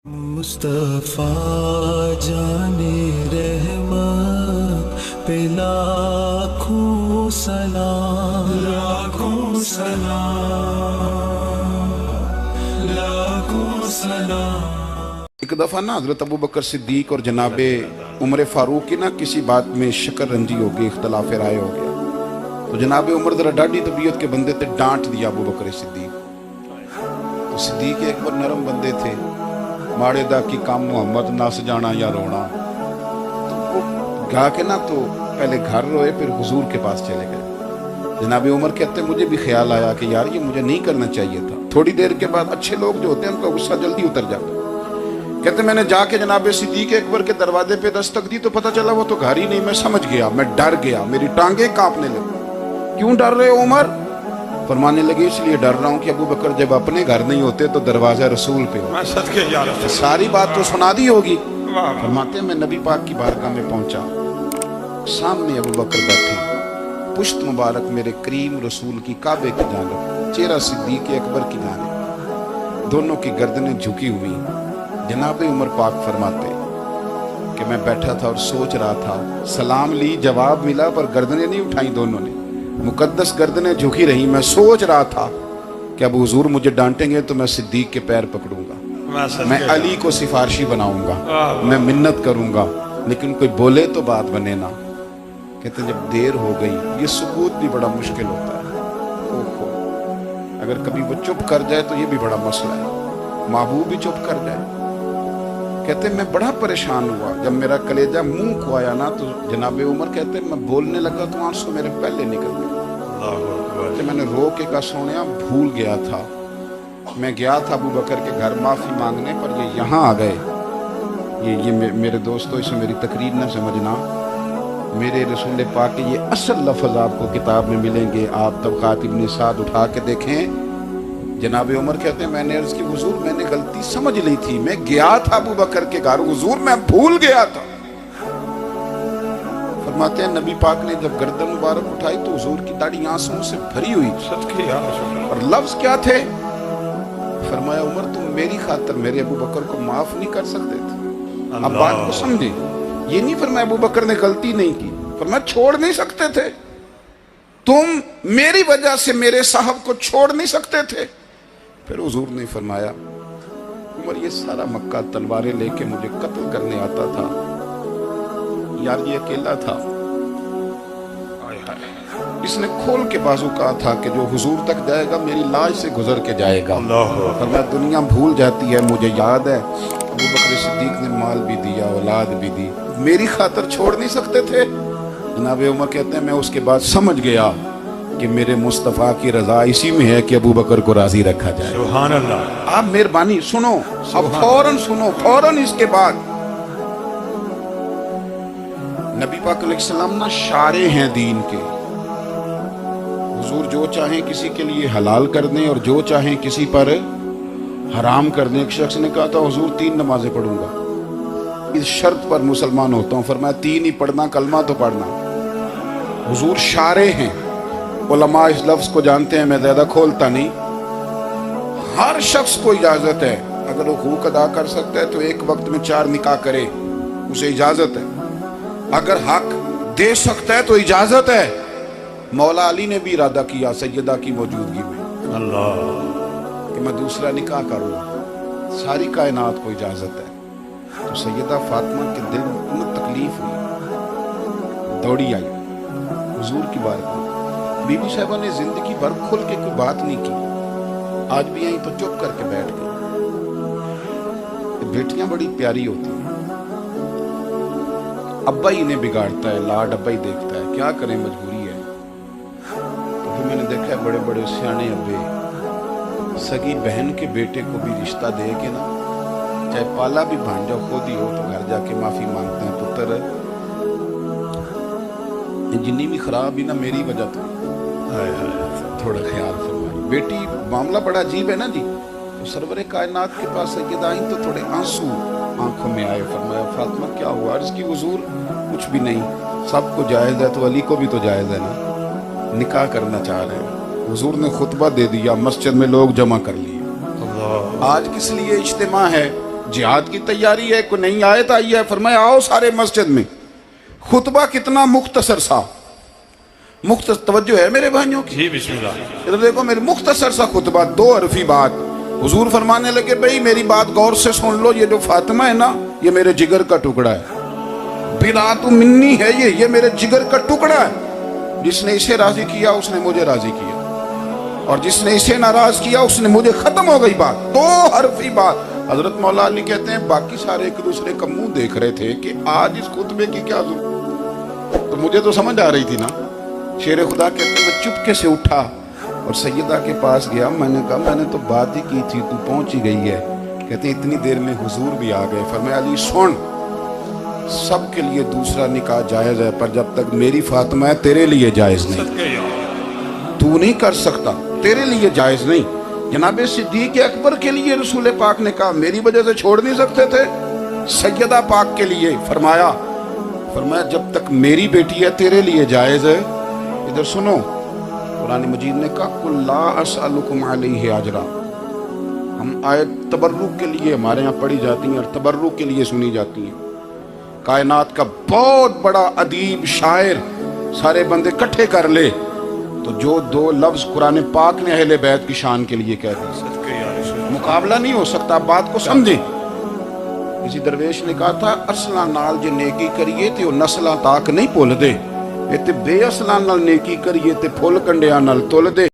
मुस्तफा जाने रहमत पे लाखों सलाम, लाखों सलाम, लाखों सलाम। एक दफ़ा ना हज़रत अबू बकर सिद्दीक और जनाबे उमर फ़ारूक की ना किसी बात में शक्कर रंजी हो गई, इख्तलाफ राय हो गया। तो जनाबे उमर ज़रा डाढ़ी तबीयत के बंदे थे, डांट दिया अबू बकर सिद्दीक। तो सिद्दीक एक बार नरम बंदे थे, माड़े दा की काम मोहम्मद नस जाना या रोना। तो वो गा के ना तो पहले घर रोए, फिर हुजूर के पास चले गए। जनाबे उमर कहते मुझे भी ख्याल आया कि यार ये मुझे नहीं करना चाहिए था। थोड़ी देर के बाद अच्छे लोग जो होते हैं उनका गुस्सा जल्दी उतर जाता है। कहते मैंने जाके जनाबे सिद्दीक अकबर के दरवाजे पे दस्तक दी तो पता चला वो तो घर ही नहीं। मैं समझ गया, मैं डर गया, मेरी टांगे कांपने लगी। क्यों डर रहे हो उमर? फरमाने लगे इसलिए डर रहा हूँ कि अबू बकर जब अपने घर नहीं होते तो दरवाजा रसूल पे हो। सारी बात तो सुना दी होगी। फरमाते मैं नबी पाक की बारगाह में पहुंचा, सामने अबू बकर बैठे, पुश्त मुबारक मेरे करीम रसूल की काबे की जानिब, चेहरा सिद्दीक अकबर की जानिब, दोनों की गर्दनें झुकी हुई। जनाबे उमर पाक फरमाते कि मैं बैठा था और सोच रहा था, सलाम ली, जवाब मिला, पर गर्दनें नहीं उठाई दोनों ने, मुकद्दस गर्दनें झुकी रही। मैं सोच रहा था कि अब हुजूर मुझे डांटेंगे तो मैं सिद्दीक के पैर पकड़ूंगा, मैं अली को सिफारशी बनाऊंगा, मैं मिन्नत करूंगा, लेकिन कोई बोले तो बात बने ना। कहते जब देर हो गई, ये सुकूत भी बड़ा मुश्किल होता है। ओहो, अगर कभी वो चुप कर जाए तो ये भी बड़ा मसला है, महबूब भी चुप कर जाए। कहते मैं बड़ा परेशान हुआ, जब मेरा कलेजा मुंह को आया ना तो जनाबे उमर कहते मैं बोलने लगा तो आंसू मेरे पहले निकल गए। तो मैंने रो के कहा सोनिया भूल गया था, मैं गया था अबू बकर के घर माफी मांगने, पर ये यहाँ आ गए। ये मेरे दोस्तों इसे मेरी तकरीर न समझना, मेरे रसूल पाक के ये असल लफ्ज आपको किताब में मिलेंगे। आप तबक़ात इब्न साद उठा के देखें। जनाबे उमर कहते हैं मैंने अर्ज़ की हुजूर मैंने गलती समझ ली थी, मैं गया था अबू बकर के घर, हुजूर मैं भूल गया था। फरमाते हैं नबी पाक ने जब गर्दन मुबारक उठाई तो हुजूर की दाढ़ी आंसुओं से भरी हुई। और लफ्ज क्या थे? फरमाया उमर तुम मेरी खातिर मेरे अबू बकर को माफ नहीं कर सकते थे। अब बात को समझे, ये नहीं फरमाया अबू बकर ने गलती नहीं की, फरमाया छोड़ नहीं सकते थे, तुम मेरी वजह से मेरे साहब को छोड़ नहीं सकते थे। फिर हुजूर ने फरमाया उमर ये सारा मक्का तलवारें लेके मुझे कत्ल करने आता था, यार ये अकेला था, इसने खोल के बाजू कहा था कि जो हुजूर तक जाएगा मेरी लाश से गुजर के जाएगा। फरमाया दुनिया भूल जाती है, मुझे याद है अबू बकर सिद्दीक ने माल भी दिया, औलाद भी दी, मेरी खातिर छोड़ नहीं सकते थे। जनाबे उमर कहते हैं मैं उसके बाद समझ गया कि मेरे मुस्तफ़ा की रजा इसी में है कि अबू बकर को राजी रखा जाए। सुभान अल्लाह। आप मेहरबानी सुनो, अब फौरन सुनो, फौरन इसके बाद नबी पाक अलैहिस्सलाम ना शारे हैं दीन के। हुजूर जो चाहें किसी के लिए हलाल कर दें और जो चाहें किसी पर हराम कर दें। एक शख्स ने कहा था हुजूर 3 नमाजें पढ़ूंगा, इस शर्त पर मुसलमान होता हूँ। फरमाया 3 ही पढ़ना, कलमा तो पढ़ना। हुजूर शारे हैं, उलमा इस लफ्ज को जानते हैं, मैं ज्यादा खोलता नहीं। हर शख्स को इजाजत है, अगर वो हुकूक अदा कर सकता है तो एक वक्त में 4 निकाह करे, उसे इजाजत है। अगर हक दे सकता है तो इजाजत है। मौला अली ने भी इरादा किया सैयदा की मौजूदगी में अल्लाह कि मैं दूसरा निकाह करूंगा, सारी कायनात को इजाजत है। तो सैयदा फातिमा के दिल में उन्हें तकलीफ हुई, दौड़ी आई हुजूर की बारगाह। बीबी साहिबा ने जिंदगी भर खुल के कोई बात नहीं की, आज भी यहीं तो चुप करके बैठ गई। बेटियां बड़ी प्यारी होती हैं, अब्बा ही इन्हें बिगाड़ता है, लाड अब्बा ही देखता है, क्या करें मजबूरी है। तो फिर मैंने देखा है बड़े बड़े सियाने अब्बे सगी बहन के बेटे को भी रिश्ता दे के ना, चाहे पाला भी भांजा खुद ही हो तो घर जाके माफी मांगते हैं, पुत्र जिन्नी भी खराब ही ना मेरी वजह तो थोड़ा ख्याल फरमाइए। बेटी मामला बड़ा अजीब है ना जी। तो सरवरे कायनात के पास सैयदा आई तो थोड़े आंसू आंखों में आए। फरमाया फातिमा क्या हुआ? अर्ज़ की हुजूर कुछ भी नहीं, सबको जायज़ है तो अली को भी तो जायज़ है ना, निकाह करना चाह रहे हैं। हुजूर ने खुतबा दे दिया, मस्जिद में लोग जमा कर लिए। आज किस लिए इज्तिमा है? जिहाद की तैयारी है, कोई नई आयत आई है, फरमाया आओ सारे मस्जिद में। खुतबा कितना मुख्तसर सा, तवज्जो है मेरे भाइयों की? जी बिस्मिल्लाह। इधर देखो, मेरे मुख्तसर सा खुतबा, 2 हरफी बात। हुजूर फरमाने लगे, भाई मेरी बात गौर से सुन लो, ये जो फातिमा है ना, ये मेरे जिगर का टुकड़ा है, बिरातु मिन्नी है, ये मेरे जिगर का टुकड़ा है। जिसने इसे राजी किया उसने मुझे राजी किया, और जिसने इसे नाराज किया उसने मुझे। खत्म हो गई बात, 2 हरफी बात। हजरत मौला अली कहते हैं बाकी सारे एक दूसरे का मुंह देख रहे थे कि आज इस खुतबे की क्या जरूरत। तो मुझे तो समझ आ रही थी ना। शेर खुदा कहते हैं मैं चुपके से उठा और सैयदा के पास गया। मैंने कहा मैंने तो बात ही की थी, तू पहुंच ही गई है। कहते हैं इतनी देर में हुजूर भी आ गए। फरमाया अली सुन, सबके लिए दूसरा निकाह जायज है, पर जब तक मेरी फातिमा है तेरे लिए जायज नहीं। तू नहीं कर सकता, तेरे लिए जायज नहीं। जनाबे सिद्दीक अकबर के लिए रसूल पाक ने कहा, मेरी वजह से छोड़ नहीं सकते थे। सैयदा पाक के लिए फरमाया जब तक मेरी बेटी है तेरे लिए जायज है। इधर सुनो, कुरान मजीद ने कहा कुल ला असअलुकुम अलैहि अजरा। हम आयत तबर्रुक के लिए हमारे यहाँ पढ़ी जाती हैं और तबर्रुक के लिए सुनी जाती हैं। कायनात का बहुत बड़ा अदीब शायर सारे बंदे इकट्ठे कर ले तो जो 2 लफ्ज कुरान पाक ने अहले बैत की शान के लिए कह दी, मुकाबला नहीं हो सकता। बात को समझे। किसी दरवेश ने कहा था असला नाल जे नेकी करिए ते नस्ला ताक नहीं भुल दे, ते बेअसला नाल नेकी करिए ते फुल कंडिया नाल तुल दे।